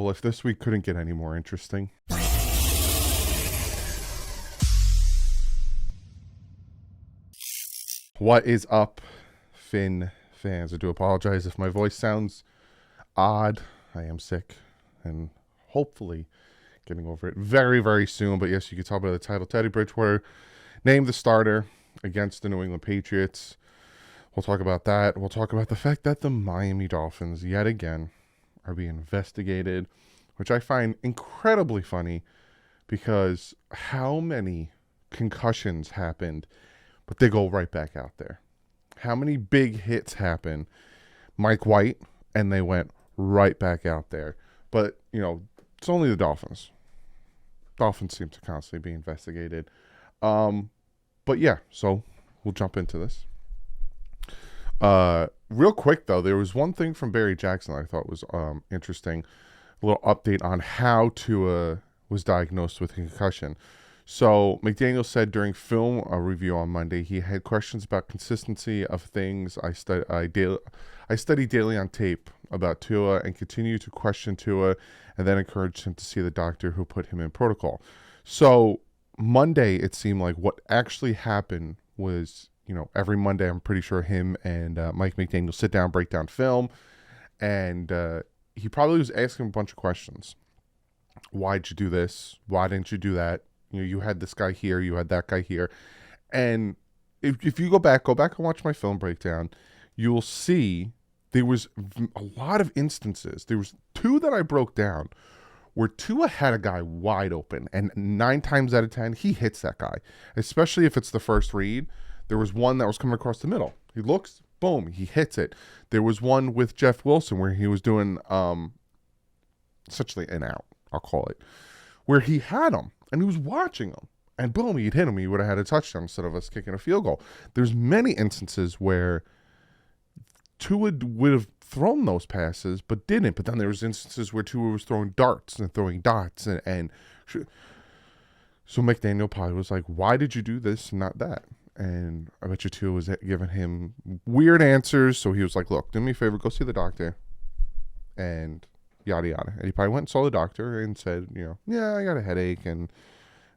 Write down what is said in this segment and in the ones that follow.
Well, if this week couldn't get any more interesting. What is up, Finn fans? I do apologize if my voice sounds odd. I am sick and hopefully getting over it very, very soon. But yes, you can tell by the title. Teddy Bridgewater named the starter against the New England Patriots. We'll talk about that. We'll talk about the fact that the Miami Dolphins, yet again, are being investigated, which I find incredibly funny because how many concussions happened, but they go right back out there. How many big hits happen, Mike White, and they went right back out there. But, you know, it's only the Dolphins. Dolphins seem to constantly be investigated. But yeah, so we'll jump into this. Real quick, though, there was one thing from Barry Jackson that I thought was interesting. A little update on how Tua was diagnosed with concussion. So McDaniel said during film review on Monday, he had questions about consistency of things I study daily on tape about Tua and continue to question Tua and then encouraged him to see the doctor who put him in protocol. So Monday, it seemed like what actually happened was, you know, every Monday, I'm pretty sure him and Mike McDaniel sit down, break down film, and he probably was asking a bunch of questions. Why'd you do this? Why didn't you do that? You know, you had this guy here, you had that guy here. And if you go back and watch my film breakdown, you'll see there was a lot of instances. There was two that I broke down where Tua had a guy wide open, and 9 times out of 10, he hits that guy, especially if it's the first read. There was one that was coming across the middle. He looks, boom, he hits it. There was one with Jeff Wilson where he was doing essentially an out, I'll call it, where he had him and he was watching him. And boom, he'd hit him. He would have had a touchdown instead of us kicking a field goal. There's many instances where Tua would have thrown those passes but didn't. But then there was instances where Tua was throwing darts and throwing dots. And so McDaniel probably was like, why did you do this and not that? And I bet you Tua was giving him weird answers. So he was like, look, do me a favor, go see the doctor. And yada, yada. And he probably went and saw the doctor and said, you know, yeah, I got a headache and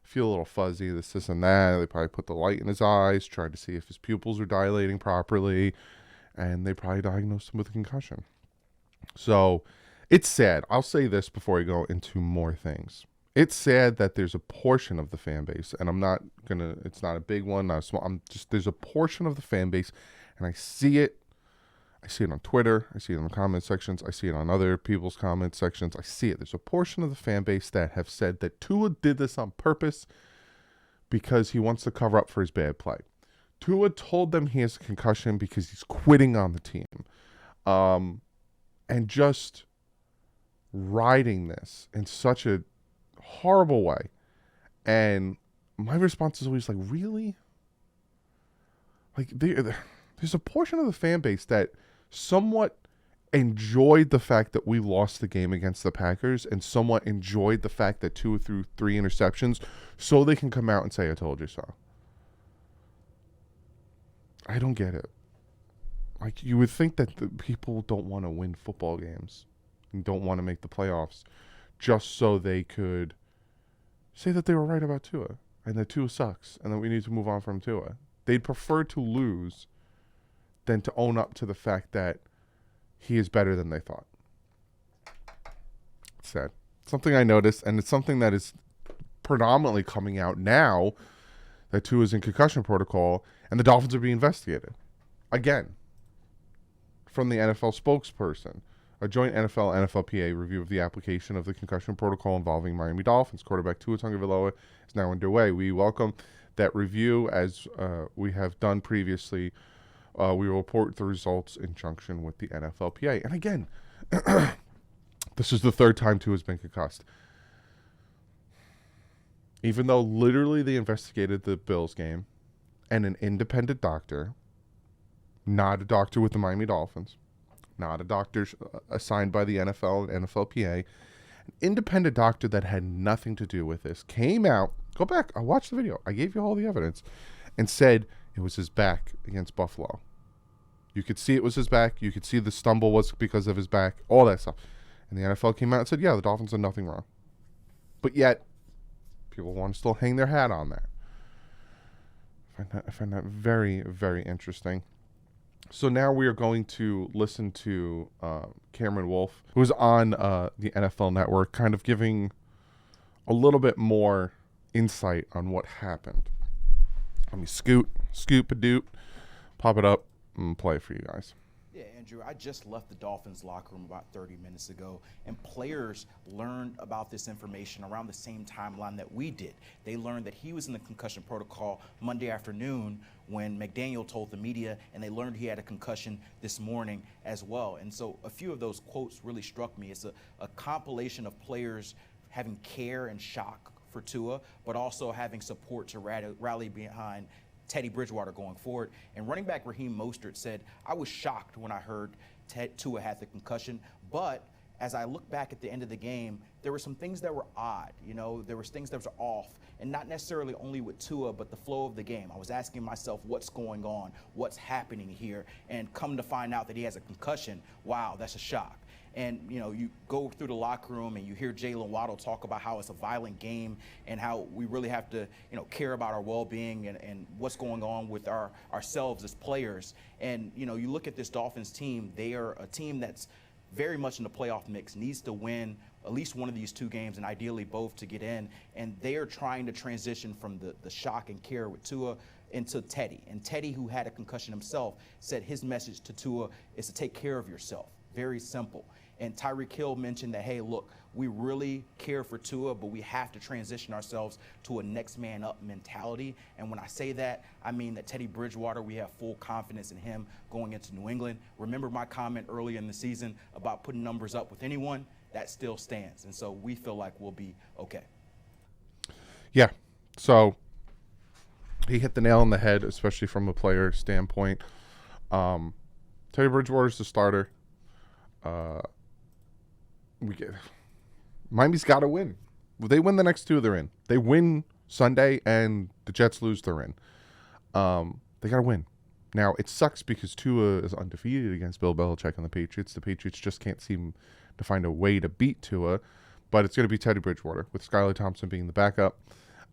feel a little fuzzy, this and that. They probably put the light in his eyes, tried to see if his pupils are dilating properly. And they probably diagnosed him with a concussion. So it's sad. I'll say this before I go into more things. It's sad that there's a portion of the fan base, and it's not a big one, not a small, there's a portion of the fan base, and I see it on Twitter, I see it in the comment sections, I see it on other people's comment sections, I see it. There's a portion of the fan base that have said that Tua did this on purpose because he wants to cover up for his bad play. Tua told them he has a concussion because he's quitting on the team. And just riding this in such a horrible way. And my response is always like, really? Like, there's a portion of the fan base that somewhat enjoyed the fact that we lost the game against the Packers and somewhat enjoyed the fact that Tua threw 3 interceptions so they can come out and say, I told you so. I don't get it. Like, you would think that the people don't want to win football games and don't want to make the playoffs just so they could say that they were right about Tua and that Tua sucks and that we need to move on from Tua. They'd prefer to lose than to own up to the fact that he is better than they thought. It's sad. Something I noticed, and it's something that is predominantly coming out now that Tua is in concussion protocol and the Dolphins are being investigated. Again, from the NFL spokesperson. A joint NFL-NFLPA review of the application of the concussion protocol involving Miami Dolphins quarterback Tua Tagovailoa is now underway. We welcome that review as we have done previously. We will report the results in conjunction with the NFLPA. And again, this is the 3rd time Tua has been concussed. Even though literally they investigated the Bills game and an independent doctor, not a doctor with the Miami Dolphins, not a doctor assigned by the NFL and NFLPA, an independent doctor that had nothing to do with this, came out, go back, I watched the video, I gave you all the evidence, and said it was his back against Buffalo. You could see it was his back, you could see the stumble was because of his back, all that stuff. And the NFL came out and said, yeah, the Dolphins did nothing wrong. But yet, people want to still hang their hat on that. I find that very, very interesting. So now we are going to listen to Cameron Wolfe, who was on the NFL Network, kind of giving a little bit more insight on what happened. Let me scoop-a-doot, pop it up, and play it for you guys. Yeah, Andrew, I just left the Dolphins locker room about 30 minutes ago, and players learned about this information around the same timeline that we did. They learned that he was in the concussion protocol Monday afternoon when McDaniel told the media, and they learned he had a concussion this morning as well. And so a few of those quotes really struck me. It's a compilation of players having care and shock for Tua, but also having support to rally behind Teddy Bridgewater going forward. And running back Raheem Mostert said, I was shocked when I heard Tua had the concussion, but as I look back at the end of the game, there were some things that were odd. There was things that were off, and not necessarily only with Tua, but the flow of the game. I was asking myself, what's going on? What's happening here? And come to find out that he has a concussion, wow, that's a shock. And, you go through the locker room and you hear Jalen Waddle talk about how it's a violent game and how we really have to, care about our well-being and what's going on with ourselves as players. And, you look at this Dolphins team, they are a team that's very much in the playoff mix, needs to win at least one of these two games and ideally both to get in. And they are trying to transition from the shock and care with Tua into Teddy. And Teddy, who had a concussion himself, said his message to Tua is to take care of yourself. Very simple. And Tyreek Hill mentioned that, hey, look, we really care for Tua, but we have to transition ourselves to a next man up mentality. And when I say that, I mean that Teddy Bridgewater, we have full confidence in him going into New England. Remember my comment earlier in the season about putting numbers up with anyone? That still stands. And so we feel like we'll be okay. Yeah. So he hit the nail on the head, especially from a player standpoint. Teddy Bridgewater's the starter. Miami's got to win. They win the next two, they're in. They win Sunday and the Jets lose, they're in. They got to win. Now, it sucks because Tua is undefeated against Bill Belichick and the Patriots. The Patriots just can't seem to find a way to beat Tua, but it's going to be Teddy Bridgewater with Skylar Thompson being the backup.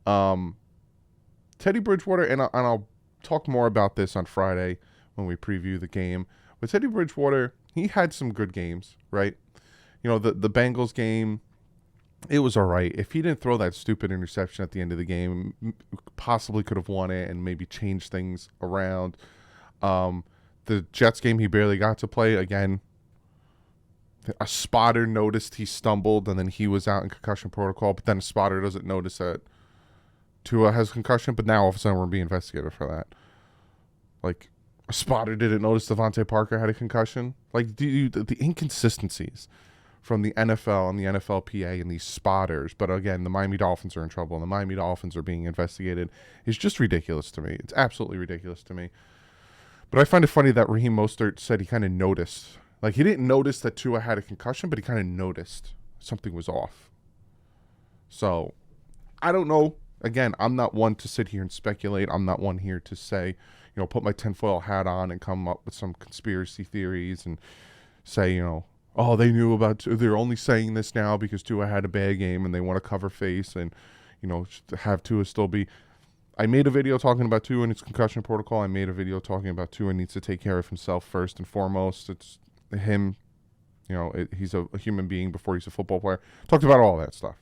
Teddy Bridgewater, and I'll talk more about this on Friday when we preview the game. But Teddy Bridgewater, he had some good games, right? The Bengals game, it was all right. If he didn't throw that stupid interception at the end of the game, possibly could have won it and maybe changed things around. The Jets game, he barely got to play. Again, a spotter noticed he stumbled, and then he was out in concussion protocol, but then a spotter doesn't notice that Tua has concussion, but now all of a sudden we're being investigated for that. Like, a spotter didn't notice Devontae Parker had a concussion. Like, the inconsistencies from the NFL and the NFLPA and these spotters, but again, the Miami Dolphins are in trouble and the Miami Dolphins are being investigated, is just ridiculous to me. It's absolutely ridiculous to me. But I find it funny that Raheem Mostert said he kind of noticed. Like, he didn't notice that Tua had a concussion, but he kind of noticed something was off. So, I don't know. Again, I'm not one to sit here and speculate. I'm not one here to say, put my tinfoil hat on and come up with some conspiracy theories and say, oh, they knew about, they're only saying this now because Tua had a bad game and they want to cover face and, have Tua still be. I made a video talking about Tua and his concussion protocol. I made a video talking about Tua needs to take care of himself first and foremost. It's him, he's a human being before he's a football player. Talked about all that stuff.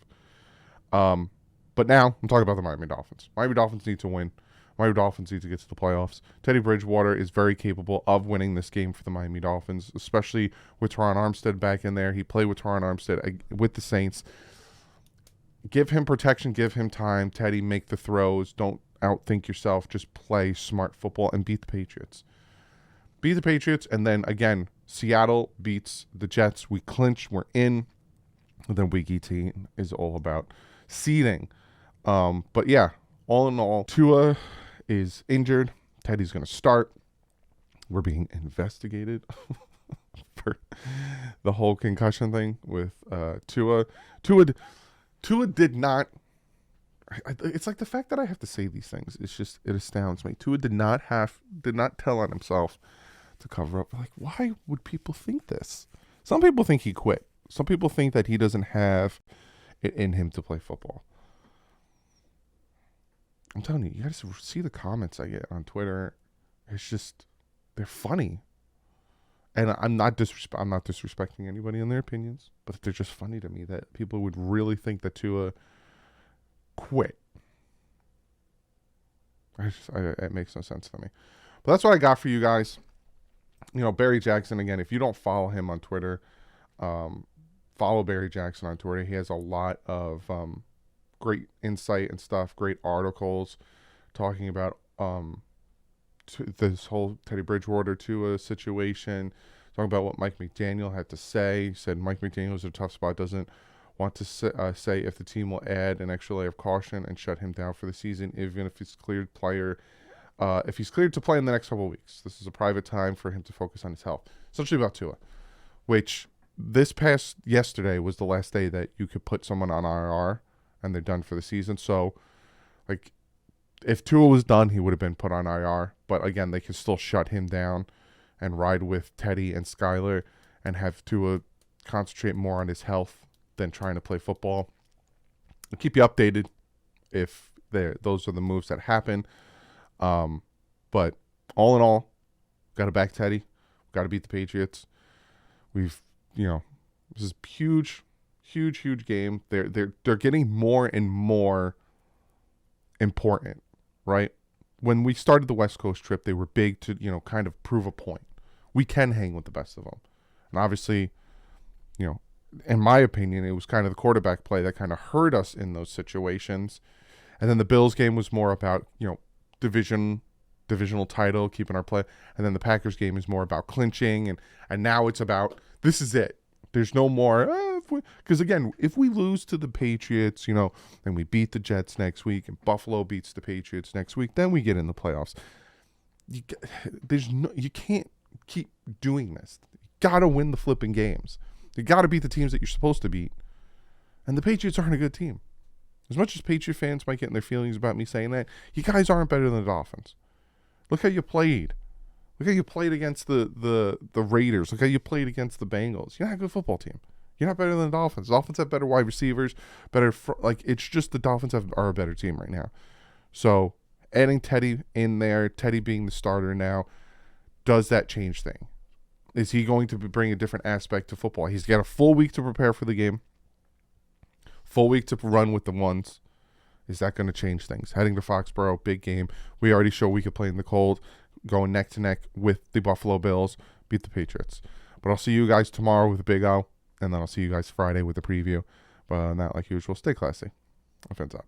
But now I'm talking about the Miami Dolphins. Miami Dolphins need to win. Miami Dolphins need to get to the playoffs. Teddy Bridgewater is very capable of winning this game for the Miami Dolphins, especially with Teron Armstead back in there. He played with Teron Armstead with the Saints. Give him protection. Give him time. Teddy, make the throws. Don't outthink yourself. Just play smart football and beat the Patriots. Beat the Patriots, and then, again, Seattle beats the Jets. We clinch. We're in. And then Week 18 is all about seeding. But, yeah, all in all, Tua is injured. Teddy's going to start. We're being investigated for the whole concussion thing with Tua. Tua did not. It's like the fact that I have to say these things. It astounds me. Tua did not tell on himself to cover up. Like, why would people think this? Some people think he quit. Some people think that he doesn't have it in him to play football. I'm telling you, you guys see the comments I get on Twitter. It's just, they're funny. And I'm not disrespecting anybody in their opinions, but they're just funny to me that people would really think that Tua quit. It makes no sense to me. But that's what I got for you guys. You know, Barry Jackson, again, if you don't follow him on Twitter, follow Barry Jackson on Twitter. He has a lot of great insight and stuff, great articles talking about this whole Teddy Bridgewater Tua situation, talking about what Mike McDaniel had to say. He said Mike McDaniel's in a tough spot, doesn't want to say if the team will add an extra layer of caution and shut him down for the season, even if he's cleared if he's cleared to play in the next couple of weeks. This is a private time for him to focus on his health. Essentially about Tua, which this past yesterday was the last day that you could put someone on IR and they're done for the season. So, like, if Tua was done, he would have been put on IR. But again, they can still shut him down and ride with Teddy and Skyler and have Tua concentrate more on his health than trying to play football. I'll keep you updated if those are the moves that happen. But all in all, got to back Teddy. Got to beat the Patriots. This is huge game. They're getting more and more important, right? When we started the West Coast trip, they were big to, kind of prove a point. We can hang with the best of them. And obviously, in my opinion, it was kind of the quarterback play that kind of hurt us in those situations. And then the Bills game was more about, divisional title, keeping our play. And then the Packers game is more about clinching. And now it's about, this is it. There's no more, because again, if we lose to the Patriots, and we beat the Jets next week and Buffalo beats the Patriots next week, then we get in the playoffs. You can't keep doing this. You got to win the flipping games. You got to beat the teams that you're supposed to beat. And the Patriots aren't a good team. As much as Patriot fans might get in their feelings about me saying that, you guys aren't better than the Dolphins. Look how you played. Look how you played against the Raiders. Look how you played against the Bengals. You're not a good football team. You're not better than the Dolphins. The Dolphins have better wide receivers, it's just the Dolphins are a better team right now. So adding Teddy in there, Teddy being the starter now, does that change things? Is he going to bring a different aspect to football? He's got a full week to prepare for the game. Full week to run with the ones. Is that going to change things? Heading to Foxborough, big game. We already show we could play in the cold. Going neck to neck with the Buffalo Bills. Beat the Patriots. But I'll see you guys tomorrow with a big O. And then I'll see you guys Friday with the preview. But not like usual. Stay classy. My friends out.